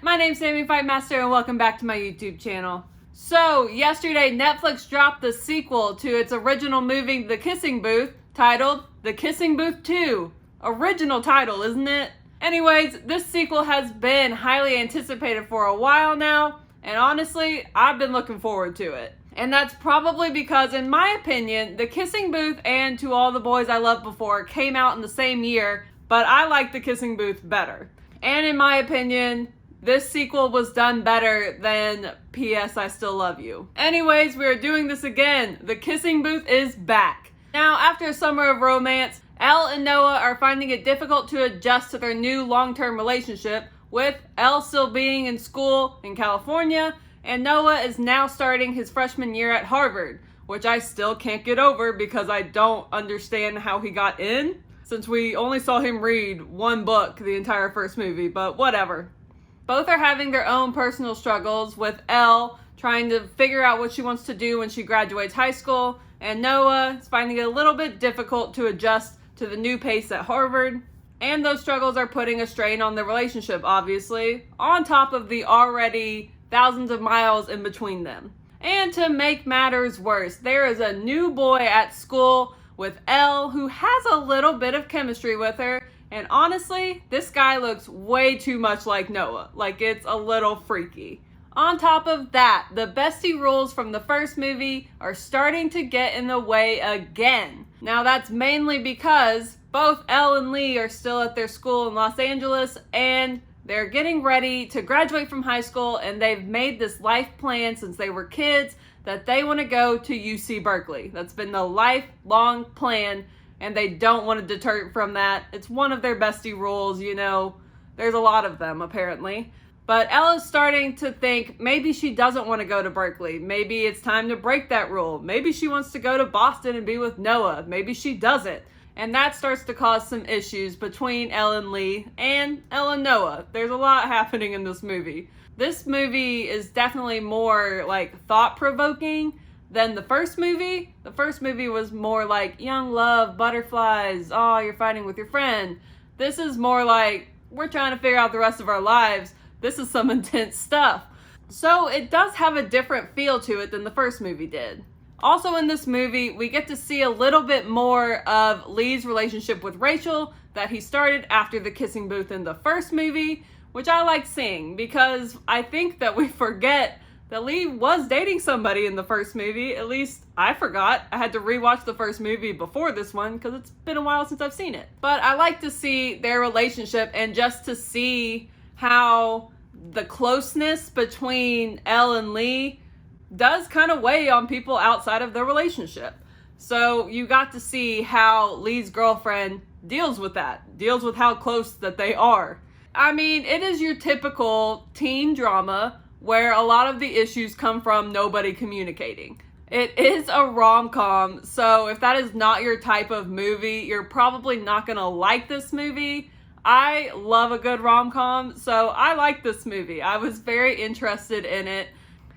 My name's Sammy Fightmaster and welcome back to my YouTube channel. So, yesterday Netflix dropped the sequel to its original movie, The Kissing Booth, titled The Kissing Booth 2. Original title, isn't it? Anyways, this sequel has been highly anticipated for a while now, and honestly, I've been looking forward to it. And that's probably because, in my opinion, The Kissing Booth and To All the Boys I Loved Before came out in the same year, but I like The Kissing Booth better. And in my opinion, this sequel was done better than P.S. I Still Love You. Anyways, we are doing this again. The Kissing Booth is back. Now, after a summer of romance, Elle and Noah are finding it difficult to adjust to their new long-term relationship, with Elle still being in school in California, and Noah is now starting his freshman year at Harvard, which I still can't get over because I don't understand how he got in, since we only saw him read one book the entire first movie, but whatever. Both are having their own personal struggles, with Elle trying to figure out what she wants to do when she graduates high school, and Noah is finding it a little bit difficult to adjust to the new pace at Harvard. And those struggles are putting a strain on the relationship, obviously, on top of the already thousands of miles in between them. And to make matters worse, there is a new boy at school with Elle who has a little bit of chemistry with her. And honestly, this guy looks way too much like Noah. Like, it's a little freaky. On top of that, the bestie rules from the first movie are starting to get in the way again. Now, that's mainly because both Elle and Lee are still at their school in Los Angeles, and they're getting ready to graduate from high school, and they've made this life plan since they were kids that they want to go to UC Berkeley. That's been the lifelong plan, and they don't want to deter from that. It's one of their bestie rules, you know. There's a lot of them, apparently. But Elle is starting to think maybe she doesn't want to go to Berkeley. Maybe it's time to break that rule. Maybe she wants to go to Boston and be with Noah. Maybe she doesn't. And that starts to cause some issues between Elle and Lee and Elle and Noah. There's a lot happening in this movie. This movie is definitely more like thought-provoking than the first movie. The first movie was more like young love, butterflies, oh, you're fighting with your friend. This is more like we're trying to figure out the rest of our lives. This is some intense stuff. So it does have a different feel to it than the first movie did. Also in this movie, we get to see a little bit more of Lee's relationship with Rachel that he started after the kissing booth in the first movie, which I like seeing because I think that we forget that Lee was dating somebody in the first movie. At least I forgot. I had to rewatch the first movie before this one because it's been a while since I've seen it. But I like to see their relationship and just to see how the closeness between Elle and Lee does kind of weigh on people outside of their relationship. So you got to see how Lee's girlfriend deals with that, deals with how close that they are. I mean, it is your typical teen drama where a lot of the issues come from nobody communicating. It is a rom-com, so if that is not your type of movie, you're probably not gonna like this movie. I love a good rom-com, so I like this movie. I was very interested in it,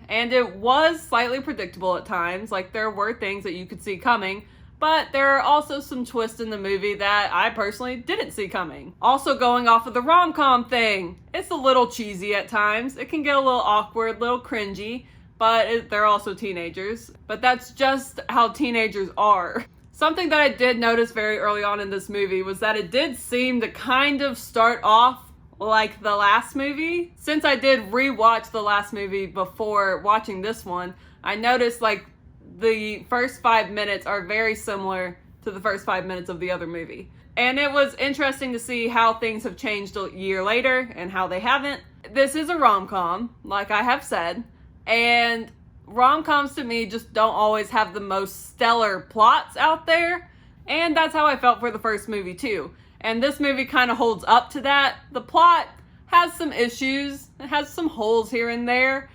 and it was slightly predictable at times. Like, there were things that you could see coming, but there are also some twists in the movie that I personally didn't see coming. Also, going off of the rom-com thing, it's a little cheesy at times. It can get a little awkward, a little cringy, but they're also teenagers. But that's just how teenagers are. Something that I did notice very early on in this movie was that it did seem to kind of start off like the last movie. Since I did rewatch the last movie before watching this one, I noticed like the first 5 minutes are very similar to the first 5 minutes of the other movie. And it was interesting to see how things have changed a year later and how they haven't. This is a rom-com, like I have said, and rom-coms to me just don't always have the most stellar plots out there, and that's how I felt for the first movie too. And this movie kind of holds up to that. The plot has some issues, it has some holes here and there,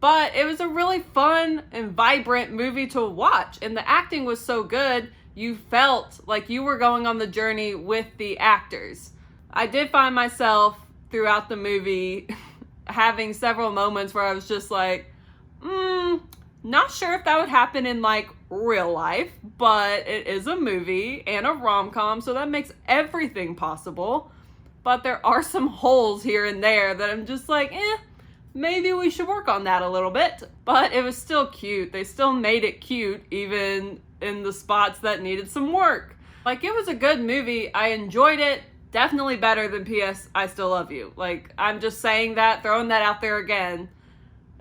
but it was a really fun and vibrant movie to watch, and the acting was so good, you felt like you were going on the journey with the actors. I did find myself throughout the movie having several moments where I was just like, not sure if that would happen in like real life, but it is a movie and a rom-com, so that makes everything possible. but there are some holes here and there that I'm just like, maybe we should work on that a little bit. But it was still cute. They still made it cute, even in the spots that needed some work. Like, it was a good movie. I enjoyed it. Definitely better than P.S. I Still Love You. Like, I'm just saying that, throwing that out there again.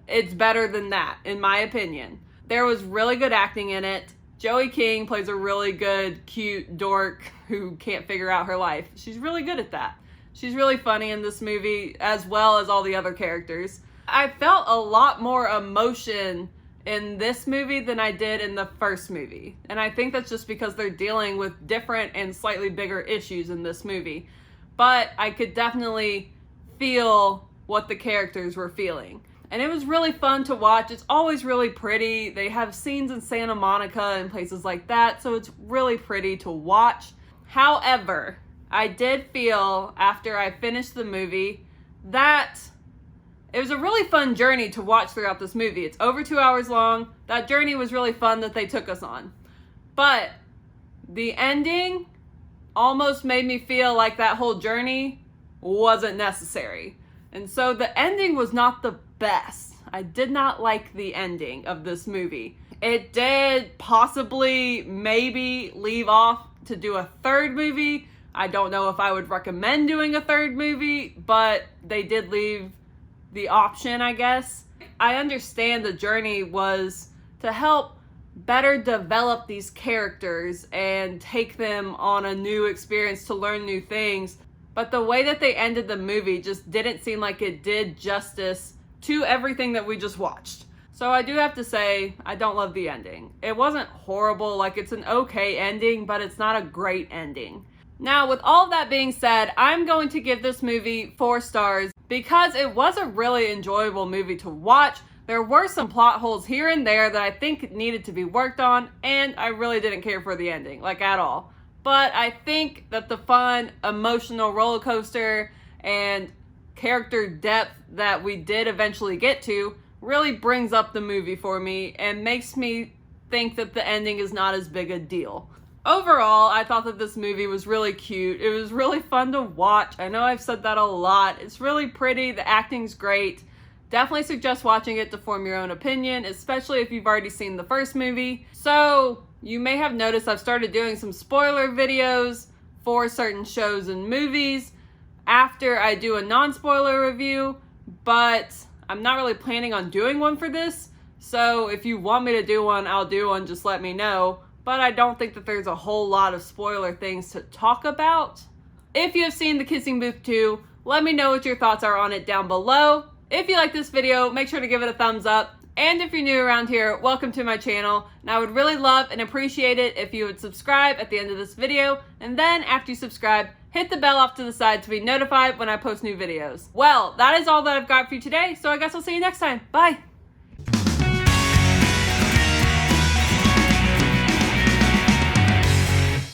It's better than that, in my opinion. There was really good acting in it. Joey King plays a really good, cute dork who can't figure out her life. She's really good at that. She's really funny in this movie, as well as all the other characters. I felt a lot more emotion in this movie than I did in the first movie. And I think that's just because they're dealing with different and slightly bigger issues in this movie. But I could definitely feel what the characters were feeling. And it was really fun to watch. It's always really pretty. They have scenes in Santa Monica and places like that, so it's really pretty to watch. However, I did feel after I finished the movie that it was a really fun journey to watch throughout this movie. It's over 2 hours long. That journey was really fun that they took us on. But the ending almost made me feel like that whole journey wasn't necessary. And so the ending was not the best. I did not like the ending of this movie. It did possibly maybe leave off to do a third movie. I don't know if I would recommend doing a third movie, but they did leave the option, I guess. I understand the journey was to help better develop these characters and take them on a new experience to learn new things. But the way that they ended the movie just didn't seem like it did justice to everything that we just watched. So I do have to say, I don't love the ending. It wasn't horrible, like it's an okay ending, but it's not a great ending. Now, with all of that being said, I'm going to give this movie 4 stars because it was a really enjoyable movie to watch. There were some plot holes here and there that I think needed to be worked on, and I really didn't care for the ending, like at all. But I think that the fun, emotional roller coaster and character depth that we did eventually get to really brings up the movie for me and makes me think that the ending is not as big a deal. Overall, I thought that this movie was really cute. It was really fun to watch. I know I've said that a lot. It's really pretty. The acting's great. Definitely suggest watching it to form your own opinion, especially if you've already seen the first movie. So, you may have noticed I've started doing some spoiler videos for certain shows and movies after I do a non-spoiler review, but I'm not really planning on doing one for this. So, if you want me to do one, I'll do one. Just let me know. But I don't think that there's a whole lot of spoiler things to talk about. If you have seen The Kissing Booth 2, let me know what your thoughts are on it down below. If you like this video, make sure to give it a thumbs up. And if you're new around here, welcome to my channel. And I would really love and appreciate it if you would subscribe at the end of this video. And then after you subscribe, hit the bell off to the side to be notified when I post new videos. Well, that is all that I've got for you today. So I guess I'll see you next time. Bye.